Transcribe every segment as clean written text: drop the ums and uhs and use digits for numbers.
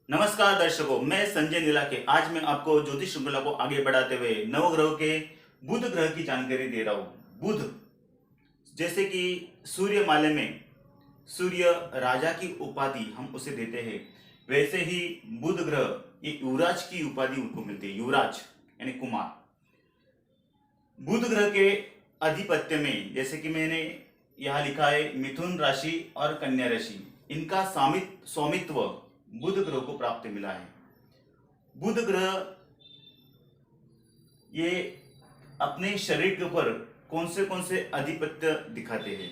नमस्कार दर्शकों, मैं संजय नीलाके। आज मैं आपको ज्योतिष श्रृंखला को आगे बढ़ाते हुए नवग्रहों के बुध ग्रह की जानकारी दे रहा हूँ। बुध जैसे कि सूर्य माले में सूर्य राजा की उपाधि हम उसे देते हैं, वैसे ही बुध ग्रह ये युवराज की उपाधि उनको मिलती है। युवराज यानी कुमार। बुध ग्रह के अधिपत्य में जैसे कि मैंने यहाँ लिखा है मिथुन राशि और कन्या राशि, इनका स्वामित्व बुध ग्रह को प्राप्त मिला है। बुध ग्रह ये अपने शरीर के ऊपर कौन से अधिपत्य दिखाते हैं।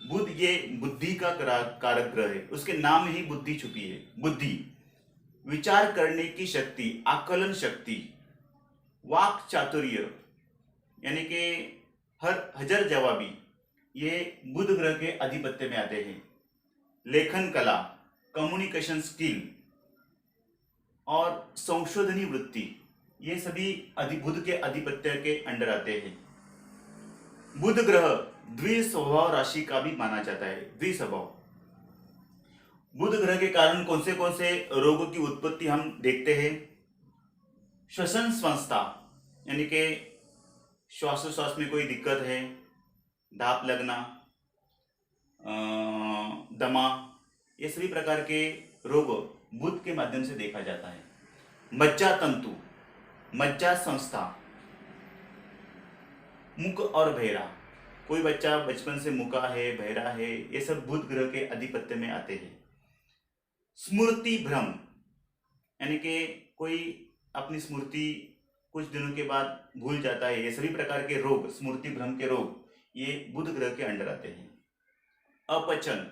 बुध ये बुद्धि का कारक ग्रह है, उसके नाम में ही बुद्धि छुपी है। बुद्धि, विचार करने की शक्ति, आकलन शक्ति, वाक चातुर्य यानी कि हर हजर जवाबी, ये बुध ग्रह के अधिपत्य में आते हैं। लेखन कला, कम्युनिकेशन स्किल और संशोधनी वृत्ति, ये सभी बुध के अधिपत्य के अंडर आते हैं। बुध ग्रह द्विस्वभाव राशि का भी माना जाता है। द्विस्वभाव, बुध ग्रह के कारण कौन से रोगों की उत्पत्ति हम देखते हैं। श्वसन संस्था यानी कि श्वासोश्वास में कोई दिक्कत है, दाप लगना, दमा, ये सभी प्रकार के रोग बुध के माध्यम से देखा जाता है। मज्जा तंतु, मज्जा संस्था, मुख और बहरा, कोई बच्चा बचपन से मुका है, बहरा है, ये सब बुध ग्रह के अधिपत्य में आते हैं। स्मृति भ्रम यानी कि कोई अपनी स्मृति कुछ दिनों के बाद भूल जाता है, ये सभी प्रकार के रोग, स्मृति भ्रम के रोग, ये बुध ग्रह के अंडर आते हैं। अपचन,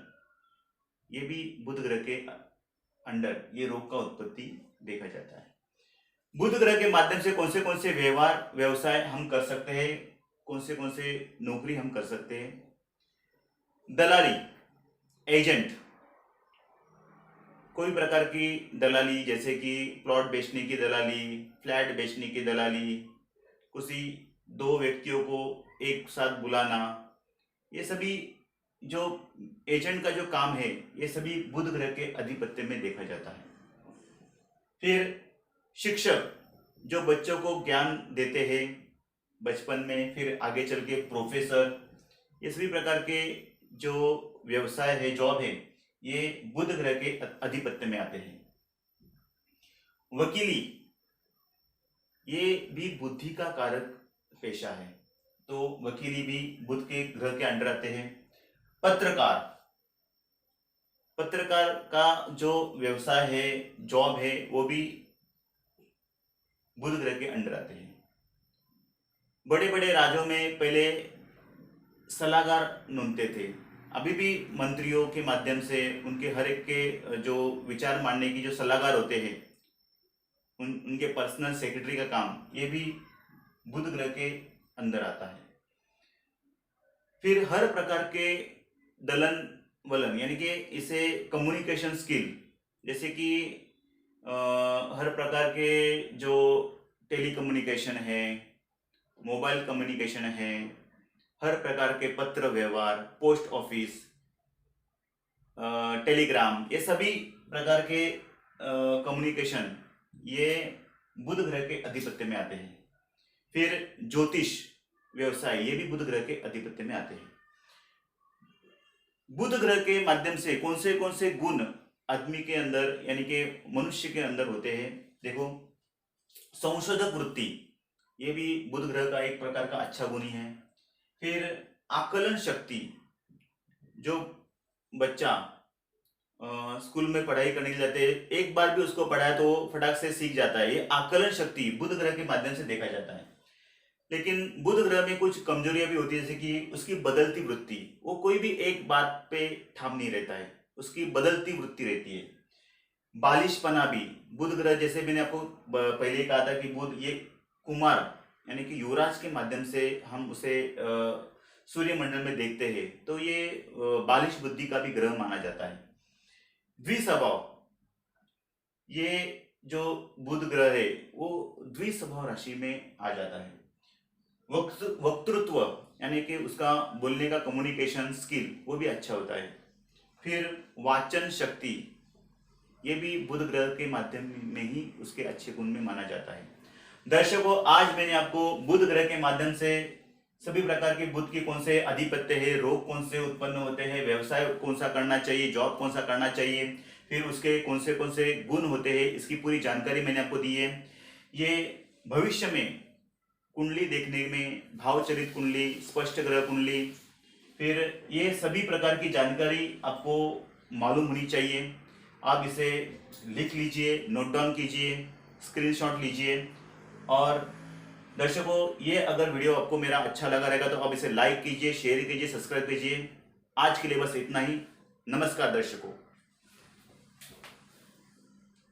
ये भी बुध ग्रह के अंडर ये रोग का उत्पत्ति देखा जाता है। बुध ग्रह के माध्यम से कौन से व्यवहार व्यवसाय हम कर सकते हैं, कौन से नौकरी हम कर सकते हैं। दलाली, एजेंट, कोई प्रकार की दलाली, जैसे कि प्लॉट बेचने की दलाली, फ्लैट बेचने की दलाली, किसी दो व्यक्तियों को एक साथ बुलाना, ये सभी जो एजेंट का जो काम है, ये सभी बुध ग्रह के अधिपत्य में देखा जाता है। फिर शिक्षक, जो बच्चों को ज्ञान देते हैं बचपन में, फिर आगे चल के प्रोफेसर, ये सभी प्रकार के जो व्यवसाय है, जॉब है, ये बुध ग्रह के अधिपत्य में आते हैं। वकीली, ये भी बुद्धि का कारक पेशा है, तो वकीली भी बुध के ग्रह के अंडर आते हैं। पत्रकार, पत्रकार का जो व्यवसाय है, जॉब है, वो भी बुध ग्रह के अंडर आते हैं। बड़े बड़े राज्यों में पहले सलाहकार ढूंढते थे, अभी भी मंत्रियों के माध्यम से उनके हर एक के जो विचार मानने की जो सलाहकार होते हैं, उनके पर्सनल सेक्रेटरी का काम, ये भी बुध ग्रह के अंदर आता है। फिर हर प्रकार के दलन वलन यानी कि इसे कम्युनिकेशन स्किल, जैसे कि हर प्रकार के जो टेली कम्युनिकेशन है, मोबाइल कम्युनिकेशन है, हर प्रकार के पत्र व्यवहार, पोस्ट ऑफिस, टेलीग्राम, ये सभी प्रकार के कम्युनिकेशन ये बुध ग्रह के अधिपत्य में आते हैं। फिर ज्योतिष व्यवसाय, ये भी बुध ग्रह के अधिपत्य में आते हैं। बुध ग्रह के माध्यम से कौन से गुण आदमी के अंदर यानी कि मनुष्य के अंदर होते हैं। देखो, संशोधक वृत्ति, ये भी बुध ग्रह का एक प्रकार का अच्छा गुण ही है। फिर आकलन शक्ति, जो बच्चा स्कूल में पढ़ाई करने के लिए जाते हैं, एक बार भी उसको पढ़ाया तो फटाक से सीख जाता है, ये आकलन शक्ति बुध ग्रह के माध्यम से देखा जाता है। लेकिन बुध ग्रह में कुछ कमजोरियां भी होती है, जैसे कि उसकी बदलती वृत्ति, वो कोई भी एक बात पे ठाम नहीं रहता है, उसकी बदलती वृत्ति रहती है। बालिशपना भी बुध ग्रह, जैसे मैंने आपको पहले कहा था कि बुध ये कुमार यानी कि युवराज के माध्यम से हम उसे सूर्यमंडल में देखते हैं, तो ये बालिश बुद्धि का भी ग्रह माना जाता है। द्विस्वभाव, ये जो बुध ग्रह है वो द्विस्वभाव राशि में आ जाता है। वक्तृत्व यानी कि उसका बोलने का कम्युनिकेशन स्किल वो भी अच्छा होता है। फिर वाचन शक्ति, ये भी बुध ग्रह के माध्यम में ही उसके अच्छे गुण में माना जाता है। दर्शकों, आज मैंने आपको बुध ग्रह के माध्यम से सभी प्रकार के बुध के कौन से अधिपत्य है, रोग कौन से उत्पन्न होते हैं, व्यवसाय कौन सा करना चाहिए, जॉब कौन सा करना चाहिए, फिर उसके कौन से गुण होते हैं, इसकी पूरी जानकारी मैंने आपको दी है। ये भविष्य में कुंडली देखने में, भावचरित कुंडली, स्पष्ट ग्रह कुंडली, फिर ये सभी प्रकार की जानकारी आपको मालूम होनी चाहिए। आप इसे लिख लीजिए, नोट डाउन कीजिए, स्क्रीनशॉट लीजिए। और दर्शकों, ये अगर वीडियो आपको मेरा अच्छा लगा रहेगा तो आप इसे लाइक कीजिए, शेयर कीजिए, सब्सक्राइब कीजिए। आज के लिए बस इतना ही। नमस्कार दर्शकों।